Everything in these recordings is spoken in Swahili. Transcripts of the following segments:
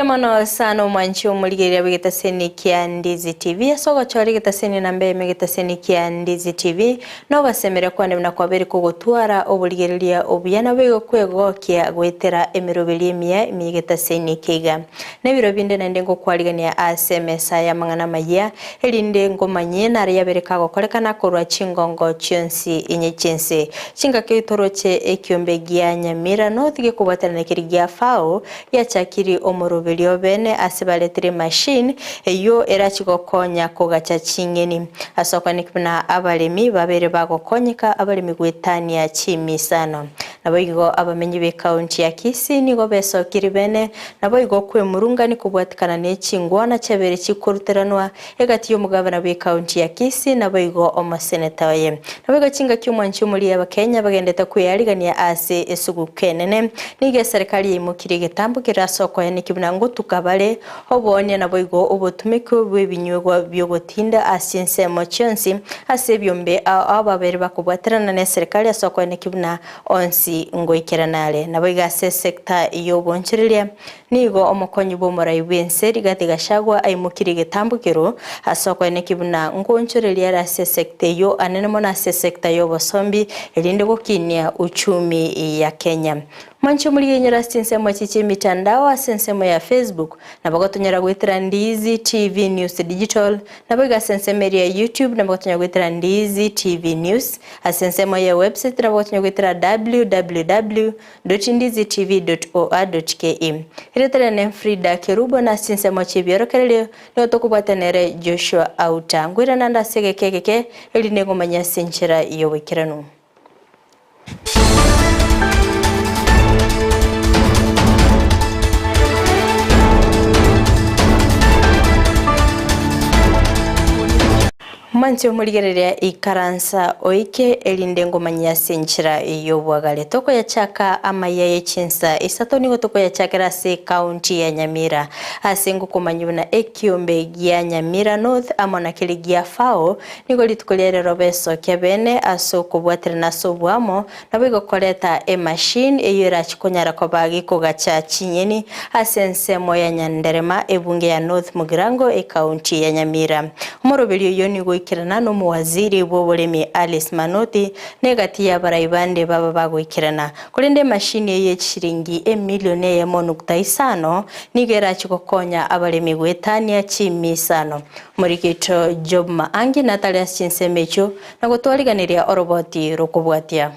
Mano sana mwanchi umuligiria wigitaseni kia Ndizi TV asogo chori gitaseni nambe megitaseni kia Ndizi TV no basemere kwande na kwaberi kugutwara obuligiriria obuyana bego kwegokia gwetera emirobiri emia migitaseni kiga nebiro binde nende ngo kwaligania asemesa ya mangana maya elinde ngomanye na yabereka gokorekana korwa chingongo chionsi inye chense chinga kitoroche ekiombe gia Nyamira no thige kubatana kirigia fao ya chakiri omorobelio bene asibaletire machine eyo erachigokonya kogacha chingeni asokwanikuna abalemi babere bagokonyeka abalemi gwetania chimisano naboigo abamenyi be county ya Kisii nigo besokiri bene naboigo kwemurungani kubwatikana nechingwana chabere chikuruteranwa egati yo mugabana be county ya Kisii naboigo omaseneta ye naboigo chinga cyumwanchi muri abakenya bagendeta kuyarigania ase esugu kenene nige serikali imukiri gitambo kirasoko nikibuna ngo tukabale obonye naboigo obotumiko bw'ebinywegwa byogotinda asiense mochonsi ase byombe ababere bakubwaterana ne serikali asoko nikibuna onsi ngoikeranale naboiga se sector iyo boncherelia nigo omukonyi bomorai bwenseri gatigashagwa aimukiri gitambukiro asoko nikibuna ngoncherelia ra se sector yo anene mona se sector yo bosombi elinde gokinia uchumi ya Kenya mancho muri yenyera sinse mwachiche mitandao asensemo ya Facebook nabagotonyera gwetera Ndizi TV News Digital nabaga sensemo ya YouTube nabagotonyera gwetera Ndizi TV News asensemo ya website nabagotonyera gwetera www.ndizitv.or.ke iretera ne Frida Kerubo na sensemo chibyorokerere no tokubatenere Joshua Auta ngwira nanda segekekeke eline ngomanya senchera iyo wikirano Mancho muligereria ikaransa oike elinde ngomanya senchira iyo bwagale toko ya chaka Amayia ye Chinsa Isato nigo toko ya chakera se county ya Nyamira asengo komanyuna ekiombe gia Nyamira North amona kiligia fao nigo litukolere robeso kebene aso kubwatira naso bwamo nabego koleta e machine eyira chikonyara kobagi kogacha chinyeni asensemo ya Nyanderema ebunge ya North Mugirango e county ya Nyamira umorobelio yoni go kirana no muwaziri w'oburemi Alice Manoti negati ya baraibande baba bagwikirana kulinde machine ye chiringi emilione ya $1.5 nigera chikokonya abalemi gwetania chimisano murikito Job Maangi Natalia Chinsemecho nagotwaliganiria oroboti rokubwatia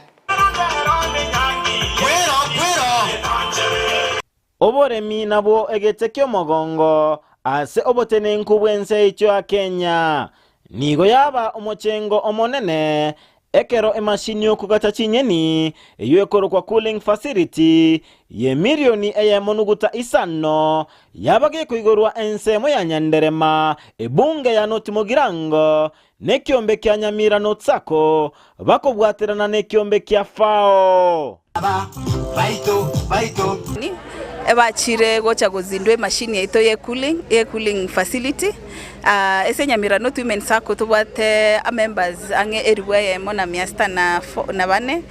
oboremi nabo egetekyo mogongo ase obotene nkubwense icho ya Kenya nigo yaba omochengo omonene ekero emashini yo kugata chinyeni eyo ekoro kwa cooling facility ye milioni eye monuguta isano yabage kuigorwa ensemo ya Nyanderema ebunge ya North Mugirango nekiombe kya Nyamira Notsako bakobwaterana nekiombe kya fao baito ebachire gocha gozindwe machine yaito ye cooling facility ese Nyamira North Women Sacco tubate members ange eriwe mona miasta na bane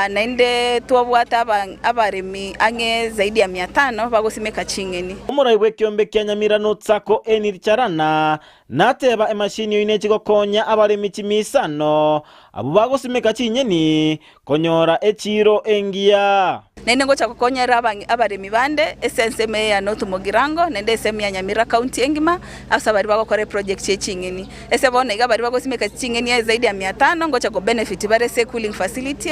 nainde tuwabwata abaremi ange zaidi ya 500 bagosimeka chingeni umuraiwe kiombe kya Nyamira Notsako eniricharana nateba emashini yoinechiko konya abaremi chimisano abo bagosimeka chinyeni konyora echiro engia nende ngocha kokonyera abaremi bande esenseme ya North Mugirango nende eseme ya Nyamira County engima asabari bagokore project chingeni ese bone iga bari bagosimeka chingeni zaidi ya 500 ngocha go benefit bare se cooling facility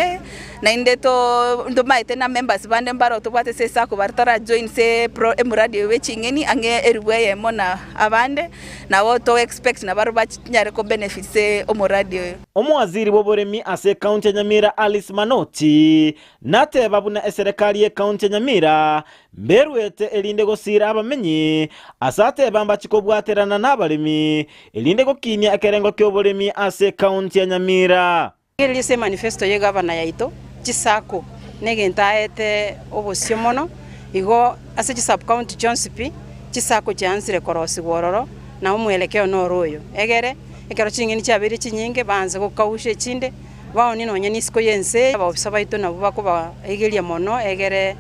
nende to ndo maite na members bande mbaro to bate se sako bartara join se pro emuradi we chingeni ange eriwe mona abande na woto expect na baro banyare ko benefit se omuradi omwaziri boboremi ase county ya Nyamira Alice Manoti nateba buna serikali ye county Nyamira mberuete elinde gosira abamenyi asate bamba chikobwaterana nabalemi elinde gokinya akerengo kyoboremi ase county ya Nyamira Elise manifesto ye governor yaito chisako negentaete obosio mono igo ase sub county Johnsp chisako chansire korosi gororo na umwelekeo noroyo egere ekero chingeni chabiri chinyinge banze gokaushe chinde baoni nonya nisiko yense abafisa baito nabo bakuba egelia mono egere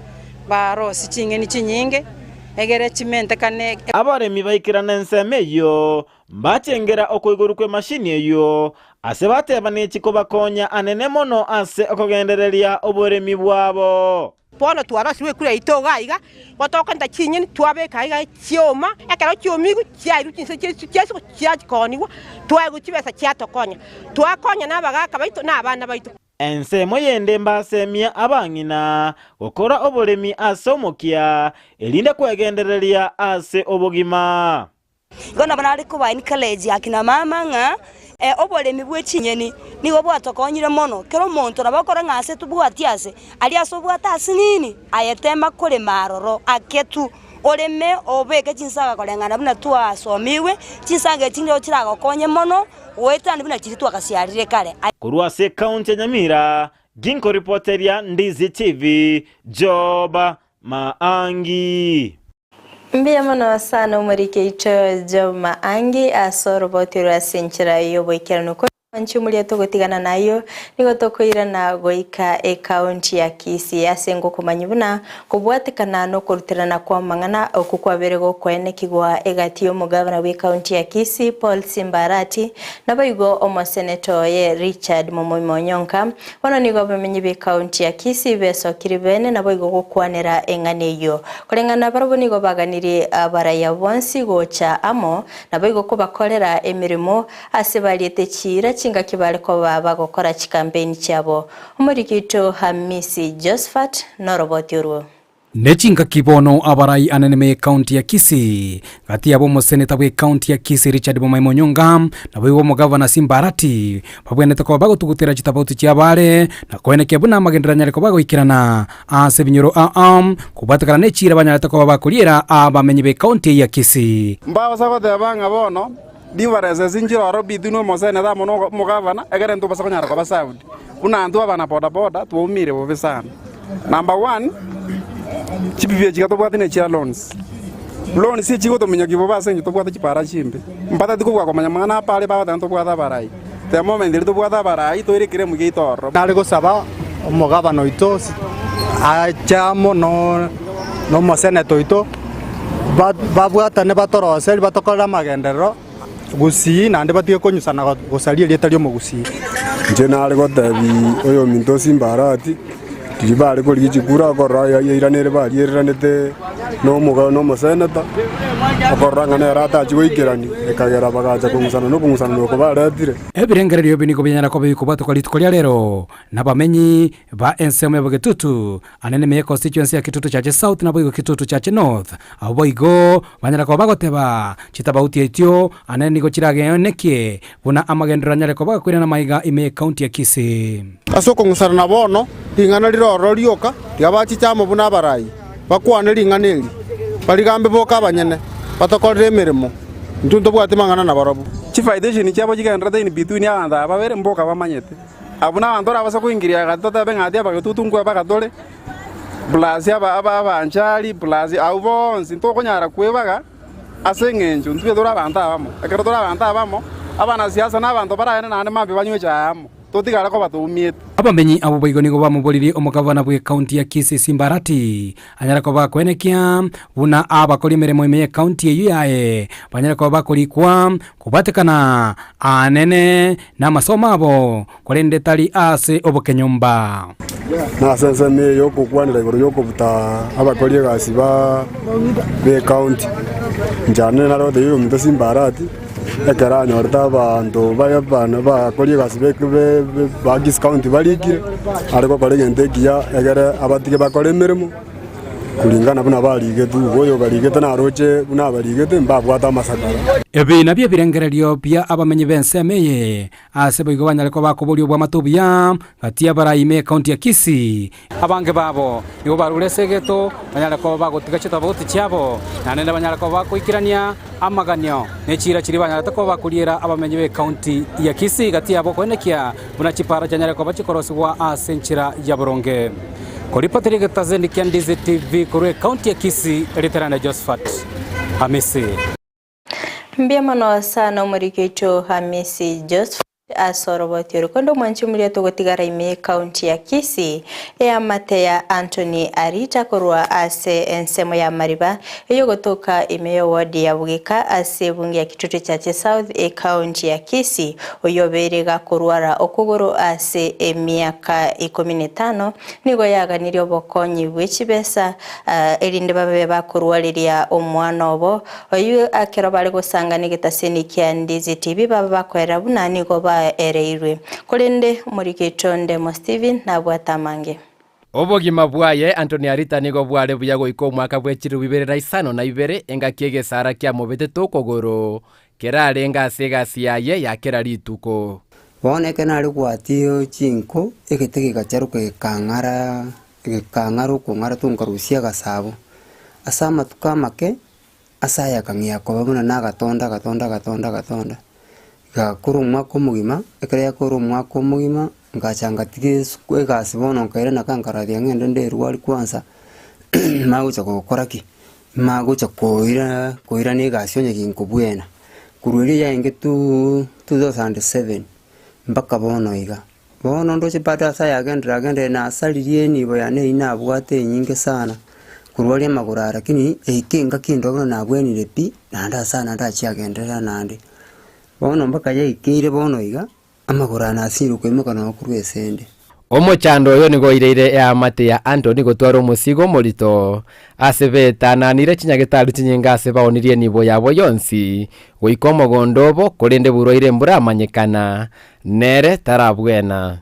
baro sichingeni chinyinge egere chimente kane abaremi baikirana enseme eyo mbachengera okoiguru kwe mashini eyo ase batebana ekiko bakonya anene mono ase okogendereria oboremi bwabo. Bono twarasiwe kure itogaiga gotoka ndakinyeni twabekaiga chioma ekero chiomigu chiairu chinse chesu chiakoniwa twagukibesa chiatokonya twakonya nabagaka baito nabana baito. Ensemo yende mbasemia abangina gukora oboremi ase omokia elinde kwegendereria ase obogima. Gona banari kubaini college akina mama nga oboremi bwechinyeni nigo bwatokonyire mono kero monto nabakora ngase tubwatiase ali asobwatasi nini ayetema kore maroro aketu oreme obeke chinsaga kolengana buna twasomiwe chinsaga chinyo chirago konye mono wetani buna chiri twakasiarire kale kurwa se county Nyamira ginko reporteria Ndizi TV Joba Maangi. Mbia mono sana umurike icho Joba Maangi asoro botirwa sinchira yobo ikiranuko Nchumulia togotigana nayo nigo tokoira na goika county ya Kisii asengo kumanyibuna kubwatikana no kurutirana kwa mangana okukwabere go kwenekigwa egatiyo mugavana we county ya Kisii Paul Simbarati nabayigo omoseneto ye Richard Momonyonka wana nigo bamenyi be county ya Kisii beso kiribene nabayigo gukwanira enganeyo kolengana barabo nigo baganiri abaraya bonsi gocha amo nabayigo ko bakorera emirimo asebaliete chira chinga kibale ko baba gukora chikampeni cyabo umurikito Hamisi Josephat no robot yoruo Nechinga kibono abarai anene county ya Kisii gati yabo moseneta we county ya Kisii Richard Momonyonga na we wo governor Simbarati babwenete ko bago tugutera chitabauti cyabare na koeneke buna magenderanya ko bago ikirana ase binyoro kubatakana nechira banyarata ko bakuliera abamenyi be county ya Kisii mbaho sako de banga bono divareze zinjiro arobi duno mosene da mono mugavana egere ndo basako nyara ko basaudi una ndo abana boda boda tuumire bo besana. Number 1 chipivye chikato bwatine chia loans si chiko to minyo kibo basenyo to bwata chipara chimbe mpata diko kwa komanya mangana pale ba tanto bwata barai the moment ndito bwata barai to ire kire mugi toro nale go saba omugavana ito achamo no mosene to ito babwata ne batorose batokora magendero Gusii nande batie konyusana gosalia lyetalyo mu Gusii nje nale go tabi oyo minto Simbarati tibale ko ligikura ko raya iranere bali iranete no moseneta akoranga ne rata chigoikirani ekagera bagaza kungusana no ko baratire ebirengerero biniko binyana ko bikubato ko litko lero nabamenyi ba enseme bogetutu anene me constituency ya Kitutu chache South na boigo Kitutu chache North abo boigo banyara ko bagoteba chitabauti etio anene go chirage nekie buna amagendera nyare ko bagakwira maiga ime county ya Kisii asoko ngusana na bono ingana liroro lyoka lyabachi chamo buna barai bakwane linganeli baligambe boka abanyene batokorere emirimo ntunto bwatemangana na barabu chifaidation cyabo kigendera in between abanda ababere mboka bamanyete abuna abantora abasa kuingiria gatota bengati abagatutungwa bagatole blasi abanjali blasi awonsi ntokonyara kwebaga asengenjo ntwe dora abanta abamo ekero dora abanta abamo abana siasa n'abantu barayene nane mambe banywe cyamo totigara ko batumiete abamenyi abo boigo nigo bamuboliri omugavana bwe county ya Kisii Simbarati anyara ko bakwenekia buna abakoli meremo ime county eyu yae banyara ko bakolikwa kubatekana anene na masoma abo kolende tali ase obokenyomba na sense me yoko kwanira iboro yoko buta abakoli gasi ba be county njane na rode yo mito Simbarati ekara nyorta bantu bayabana bakoli gasi be bagis county balikire ariko kolege kia egere abatike bakole mirimo kulingana buna baligete boyo baligete na roche buna baligete mbabwata masakara ebi nabye birengerero bya abamenyi bensemeye ase boigo banyale ko bakobolyo bwa matubya gati abaraime county ya Kisii abange babo nibo barulesegeto banyale ko bagotiga chitabauti cyabo nanende banyale ko bakoikirania amaganyo nechira chiri banyale ko bakuliera abamenyi be county ya Kisii gati abo konekia buna chipara cyanyale ko bachikoroswa asenchira ya boronge Koripoteri getazeni kia Ndizi TV kurwe county ya Kisii Literana Josephat Hamisi. Mbia mano sana umurikito Hamisi Josephat asorobotio kondo mwanchi mulia togotigara ime county ya Kisii amate ya Anthony Arita korwa ase ensemo ya Mariba eyo gotoka ime wadi ya Bugika ase bunge ya Kitutu Chache South county ya Kisii oyoberega korwara okugoro ase emiaka 15 nigo yaganirio bokonyi bwechibesa erinde babe bakorwariria omwana obo oyu akero bari gusangana gitaseni kia Ndizi TV baba bakwera buna nigo baereirwe kurinde muri Kitonde mo Steven na bwatamange obogima bwaye Anthony Arita nigo bware buyago iko mwaka bwechiru 2022 engakiege sara kia mobete tokogoro kerare ngase yaye yakera rituko boneke nari gwatio chinko egitege gacharuke kangaro kungara tungarusia gasabo asama tukamake asaya kangia ko babona gatonda gakuru mwako mugima ekere kuru mwako mugima ngachanga tigis kwegasi bono kaire nakankaradia ngende nderwari kwanza magucha gokoraki magucha koira ni gasonye kinkubwena kururi ya inge 2007 mpaka bono iga bono ndoche pata saya agende na asalirie ni boyane ina bwate nyinge sana kurwali magurara lakini ikinga kindogo na bwenire pi nanda sana ndachiagendera nandi bono mpaka ye ikire bono iga amagurana asiru kwimuka no kurwesende omochando yo nigo ireire ya mate ya Anthony gotwaro musigo morito asebeta nanire chinyagetaru chinyinga asebaonirie nibo yabo yonsi goikomo gondobo kurinde buroire mbura amanyekana nere tarabwena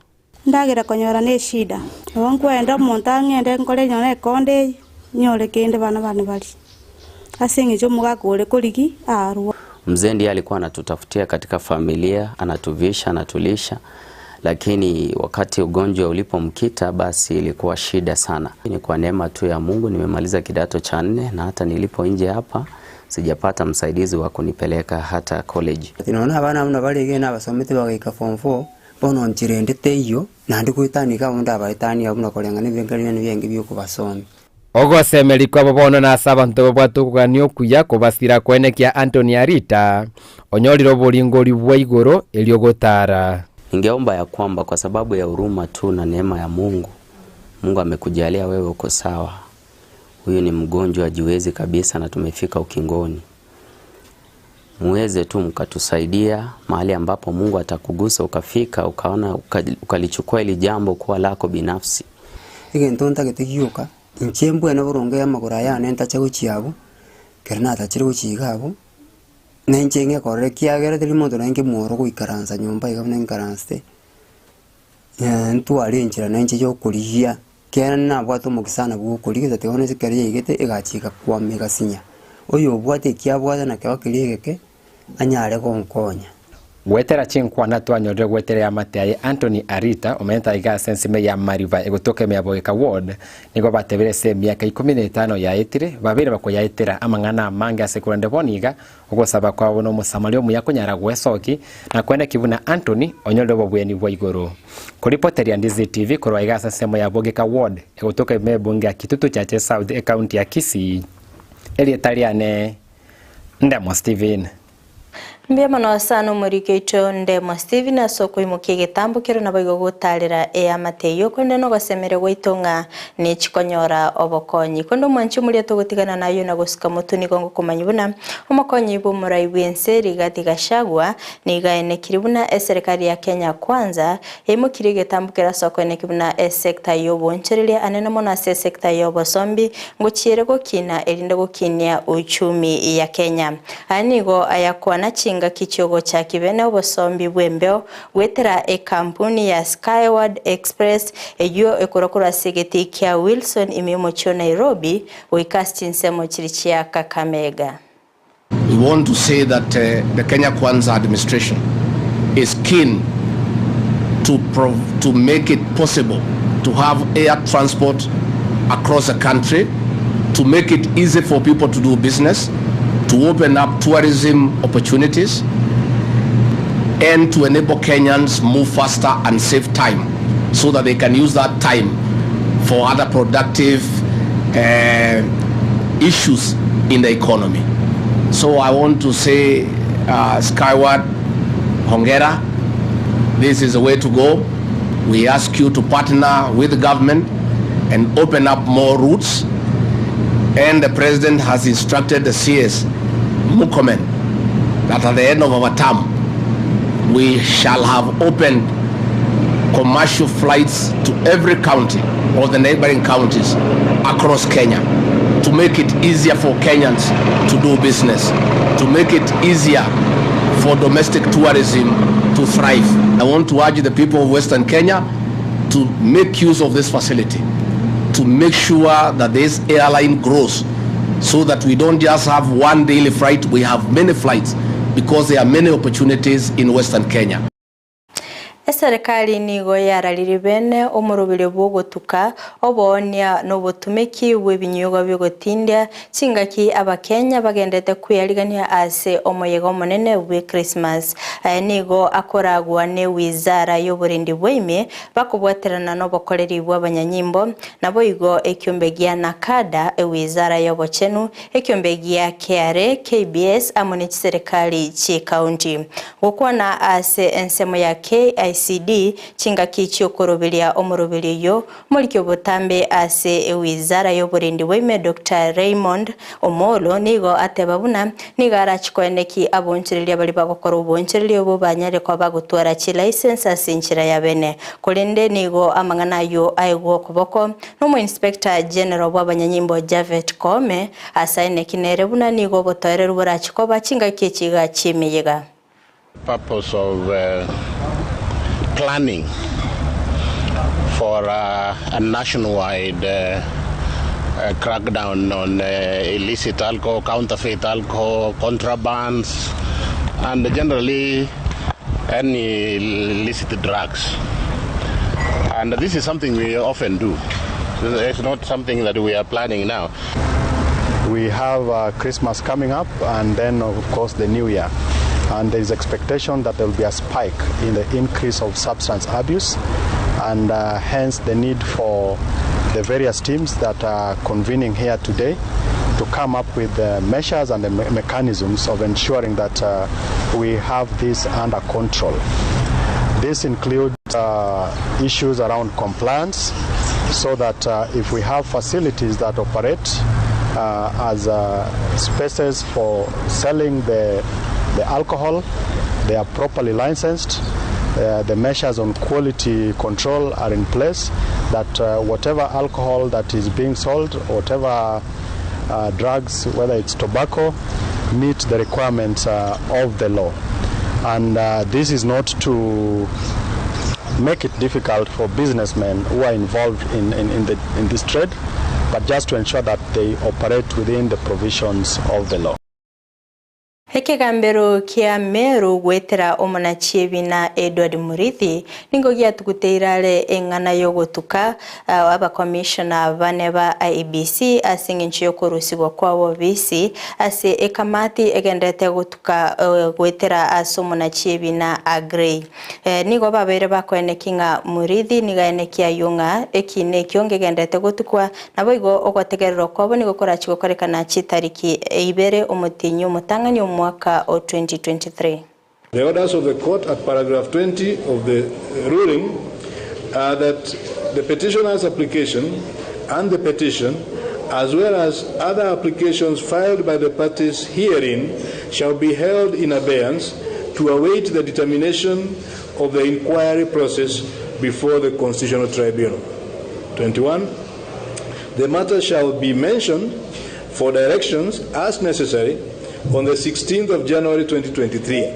ndagira konyora ne shida wankwenda monta ngende nkole nyone konde nyore kende bana bali asingi jo mugakore koligi arwa. Mzee ndiye alikuwa anatutafutia katika familia, anatuvisha, anatulisha, lakini wakati ugonjwa ulipomkita basi ilikuwa shida sana. Ni kwa neema tu ya Mungu nimemaliza kidato cha 4 na hata nilipo nje hapa sijapata msaidizi wa kunipeleka hata college. Tinaona abana mna bali gena basomete bagaika form 4 bono nchirendete iyo nandi kuitani ka unda baitani abuna kolengana byengali byengi byuko basomi. Ogo semeli kwa bobono na sabanto bwatu kuganio kuya kubasira kwenekia Anthony Arita onyoriro boringori bwa igoro eliogotara. Ningeomba ya kwamba kwa sababu ya huruma tu na neema ya Mungu amekujalia wewe uko sawa. Huyu ni mgonjwa ajiwezi kabisa na tumefika ukingoni. Muweze tu mkatusaidia mahali ambapo Mungu atakugusa ukafika ukaona ukalichukua ile jambo kuwa lako binafsi. Igentonta getegioka inchembwe na boronge amagura ya nenta chaguchiabo kerna tachiro chigabo nenchenge korekia gere delimondo nange moro kuikaranza nyumba igabona inkaranste ntu arenchira nenche yo kuliya kena bwato mukisana bwo kuliga teone sikariye igete igachika kwa megasinya oyo bwate kiabwata na kwa kiligeke anyare konkonya wetera chinkwa na twanyorere gwetere ya mate ya Anthony Arita omenta iga sensime ya Mariva egotoke meaboeka ward nigo batebere se miaka 15 ya etire babere bakoya etera amangana manga sekurande boniga ogosaba kwa bono musamalio muyakunyara gwesoki na kwenda kibuna Anthony onyorere bobweni bwa igoro kuripoteria Ndizi TV korwa iga sensime ya bogeka ward egotoke mebunge ya Kitutu Chache South county ya Kisii elietariane Ndemo Steven. Mbia manawasano muri Kitonde mo Steven asoko imukie gitambukiro na baigo gutarira amateyo konde no gasemere gwitonga ni chikonyora obokonyi kondo mwanchi muri atogotigana nayo na gusika mutuni gongo kumanyibuna omokonyi bo murai bwense rigati gashagwa ni gaene kiribuna serikali ya Kenya kwanza imukire gitambukira soko ne kibuna sector yo boncherelia anena mona sector yo bosombi nguchire gokina erinde gokinia uchumi ya Kenya anigo ayakwa na kichogo cha kibene obosombi bwembeo wetera kampuni ya Skyward Express eyo ekorokora segeti kia Wilson imimo cho Nairobi Chinsa mochirichia Kakamega. We want to say that the Kenya Kwanza administration is keen to make it possible to have air transport across the country, to make it easy for people to do business, to open up tourism opportunities, and to enable Kenyans move faster and save time so that they can use that time for other productive issues in the economy. So I want to say Skyward, hongera, this is the way to go. We ask you to partner with the government and open up more routes. And the President has instructed the CS Mukomen that at the end of our term, we shall have opened commercial flights to every county or the neighboring counties across Kenya to make it easier for Kenyans to do business, to make it easier for domestic tourism to thrive. I want to urge the people of Western Kenya to make use of this facility, to make sure that this airline grows so that we don't just have one daily flight, we have many flights because there are many opportunities in Western Kenya. Serikali nigo yararire bene omurubire bwogotuka obonia no butumiki bw'ebinyugo byogotindia chingaki abakenya bagendete kuyarigania ase omoyego monene bwe Christmas. Nigo akoragwa ne wizara y'oburindi bw'ime bakubwaterana no bokoreri bw'abanyanyimbo nabo igo ekyombegia nakada wizara y'obochenu ekyombegia KRA KBS amone serikali chi county gukwana ase ensemo ya KICD chingaki cyokorobelia omurobeli yo mulikyo botambe ase wizara y'oburindi bw'ime Dr. Raymond Omolo nigo atebabuna nigara chikweneki aboncherelia bali bagokora uboncherelia bo banyare kwa bagutwara chi license asinchira ya bene kolende nigo amangana yo aigo kuboko no inspector general bw'abanyanyimbo Javet Kome asaine kinere buna nigo botorera burachikoba chingaki chiga chimiyega. Purpose of planning for a nationwide crackdown on illicit alcohol, counterfeit alcohol, contrabands, and generally any illicit drugs. And this is something we often do. It's not something that we are planning now. We have Christmas coming up, and then of course the New Year. And there is expectation that there will be a spike in the increase of substance abuse, and hence the need for the various teams that are convening here today to come up with measures and the mechanisms of ensuring that we have this under control. This includes issues around compliance, so that if we have facilities that operate as spaces for selling the alcohol, they are properly licensed, the measures on quality control are in place, that whatever alcohol that is being sold, whatever drugs, whether it's tobacco, meet the requirements of the law. And this is not to make it difficult for businessmen who are involved in this trade, but just to ensure that they operate within the provisions of the law. Hekegambero kia meru gwetera omonachiebi na Edward Murithi ningo giatuguteirale engana yogotuka aba commissioner baneba IEBC asinginchi yokorusigwa kwa visi ase ekamati egendete gotuka gwetera asomonachiebi na agree nigo babere bakwenekinga Murithi nigaenekia yunga ekine kyonge gendete gotukwa nabo igo ogotegerero kwabo nigo korachiko korekana chitariki ibere omutinyo mutangani mwaka of 2023. The orders of the court at paragraph 20 of the ruling are that the petitioner's application and the petition, as well as other applications filed by the parties herein, shall be held in abeyance to await the determination of the inquiry process before the Constitutional Tribunal. 21. The matter shall be mentioned for directions as necessary on the 16th of January 2023.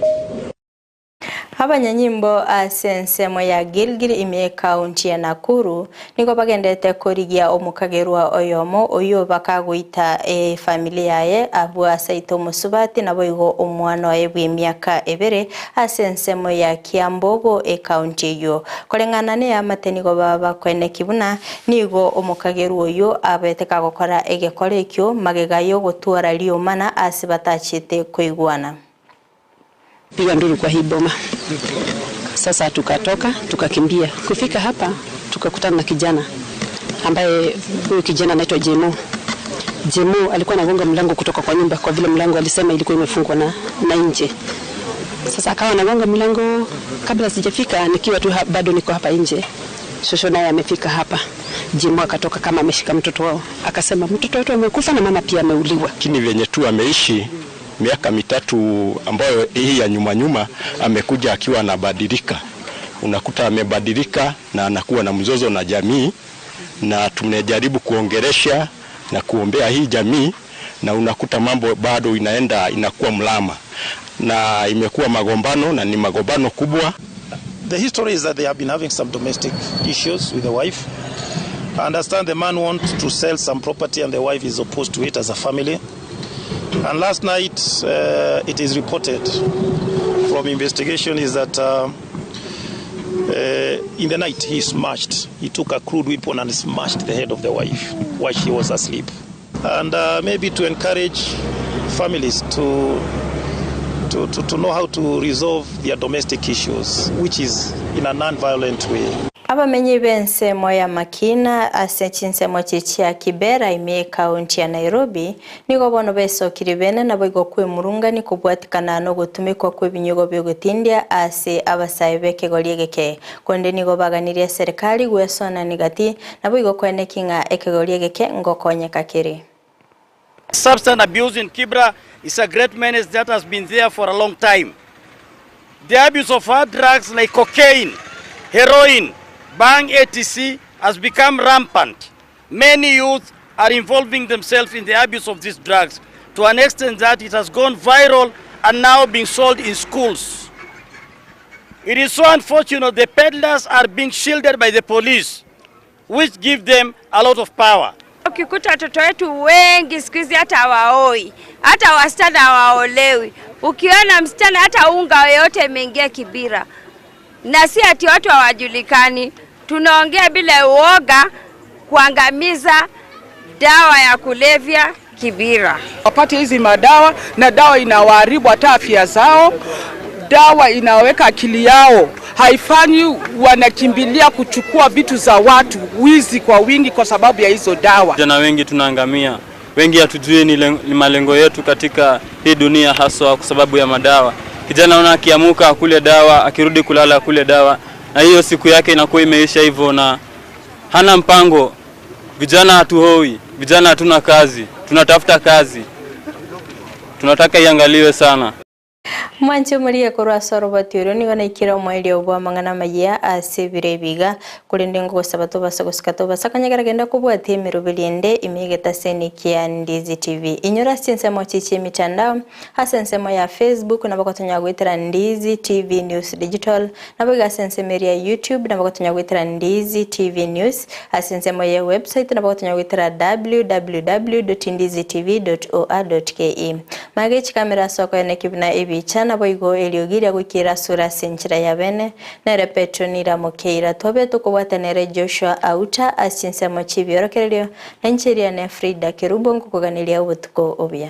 Abanyanyimbo asensemo ya Gilgil ime county ya Nakuru niko bagendete korigia omukagerwa oyomo oyo bakagwita familia ye abu Isato musubati nabo igo omwana wa bw'emyaka ebere asensemo ya Kiambogo county yo kolengana ne amatenigo baba kwene kibuna nigo omukagerwa oyo abeteka gukora egekore ekyo magegayo gutwara liyo mana asibatachite kuigwana. Piga nduru kwa hii boma. Sasa tukatoka, tukakimbia. Kufika hapa, tukakutana na kijana ambaye huyu kijana anaitwa Jemo. Jemo alikuwa anagonga mlango kutoka kwa nyumba kwa vile mlango alisema ilikuwa imefungwa na nje. Sasa akawa anagonga mlango, kabla sijafika nikiwa tu bado niko hapa nje. Shosho naye amefika hapa. Jimo akatoka kama ameshika mtoto wao. Akasema mtoto wetu amekufa na mama pia ameuliwa. Lakini venye tu ameishi miaka mitatu ambayo hii ya nyuma amekuja akiwa anabadilika. Unakuta amebadilika na anakuwa na mzozo na jamii, na tumejaribu kuongelesha na kuombea hii jamii, na unakuta mambo bado inakuwa mlama na imekuwa magombano na ni magombano kubwa. The history is that they have been having some domestic issues with the wife. I understand the man wants to sell some property and the wife is opposed to it as a family. And last night it is reported from investigation is that in the night he took a crude weapon and smashed the head of the wife while she was asleep. And maybe to encourage families to know how to resolve their domestic issues, which is in a non-violent way. Abamenyi bense moya makina ase Chinsa chia Kibera ime kaunti ya Nairobi nigo bono beso kiribene na boigo kwe murunga ni kubwatikana no gutumikwa kwe binyogo byo gutindia ase abasaye beke goliegeke konde nigo baganiria serikali gwesona nigati na boigo kwene kinga ekegoliegeke ngokonyeka kiri. Substance abuse in Kibra is a great menace that has been there for a long time. The abuse of hard drugs like cocaine, heroin, bang, etc. has become rampant. Many youth are involving themselves in the abuse of these drugs to an extent that it has gone viral and now being sold in schools. It is so unfortunate the peddlers are being shielded by the police, which give them a lot of power. Ukikuta watoto wetu wengi siku hizi hata hawaoi, hata wasichana hawaolewi. Ukiona msichana hata unga yote imeingia Kibira. Na si ati watu hawajulikani. Tunaongea bila uoga kuangamiza dawa ya kulevya Kibira. Wapate hizi madawa na dawa inawaharibu hata afya zao. Dawa inaweka akili yao. Haifanyi wanakimbilia kuchukua vitu za watu, wizi kwa wingi kwa sababu ya hizo dawa. Jana wengi tunaangamia. Wengi hatujui ni malengo yetu katika hii dunia haswa kwa sababu ya madawa. Kijana ona akiamuka akule dawa, akirudi kulala akule dawa, na hiyo siku yake inakuwa imeisha hivyo na hana mpango. Vijana hatuhoi, vijana hatuna kazi, tunatafuta kazi. Tunataka iangaliwe sana. Mwancho Maria korwa soro batiro ni wana ikira mwaili obwa mangana Amayia ase birebiga kulinde ngo sabato basagoskato basakanyagara genda kubwati emirubirinde imigeta seni kia Ndizi TV inyora Chinsa mochichi mitandao hasensemo ya Facebook na bakotonya gwitira Ndizi TV News Digital na baga sensemo ya YouTube na bakotonya gwitira Ndizi TV News hasensemo ya website na bakotonya gwitira www.ndizitv.or.ke magechi kamera soko ene kibna ebicha na boigo eliogira gukira sura senchira ya bene na repetronira mokeira tobe tukubwatanere Joshua Auta asinse mochibiorokerero na nchiria ne Frida Kerubo kuganilia ubutuko obya.